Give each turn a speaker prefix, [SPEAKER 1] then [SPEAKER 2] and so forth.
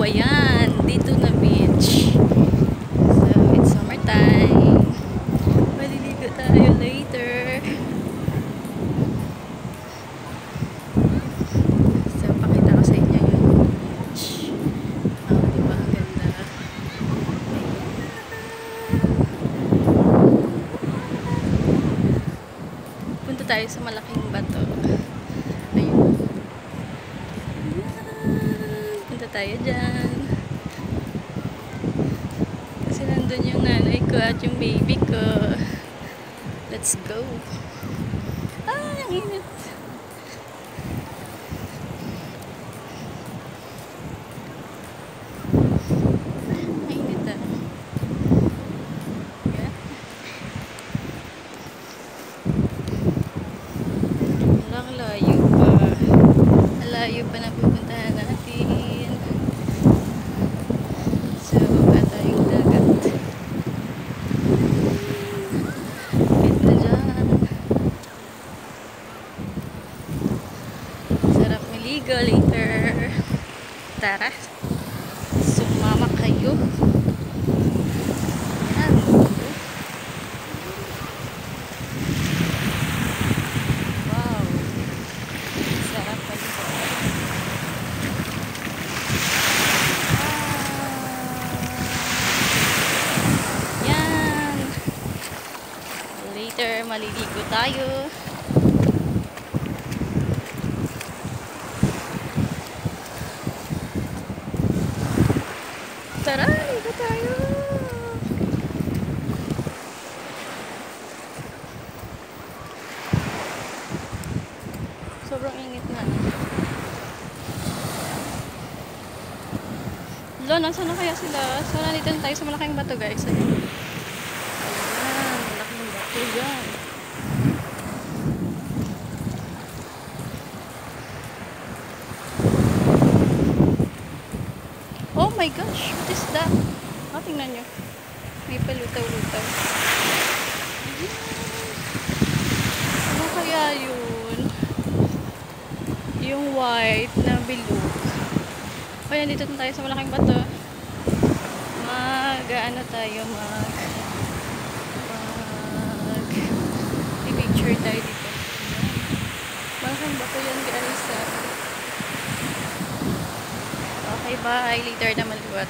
[SPEAKER 1] ayan, dito na beach. So, it's summertime. Maliligo tayo later. So, pakita ko sa inyo yung beach. Diba ang ganda? Punta tayo sa malaking bato. Ayun. Punta tayo dyan. Kasi nandun yung nanay ko at yung baby ko. Let's go. Ah, ang init. Mainit ah. Yeah. Ang layo pa. Layo pa na pupuntahan natin. So, ito yung dagat. Ganda dyan. Sarap maligo later. Tara. Sumama kayo. Yan. Wow. Sarap maligo. Yan. Later, maliligo tayo. Tara, ligo tayo. Sobrang init na. Lo, nasaan na kaya sila? So, nandito na tayo sa malaking bato, guys. Ayan, malaking bato yan. Oh my gosh, what is that? Oh, tingnan nyo. May palutaw-lutaw. Ano kaya yun? Yung white na bilog. O yan, dito na tayo sa malaking bato. Mag-ano tayo, i-picture tayo dito. Malaking bato yan, guys. Okay, bye. Later na maliwat.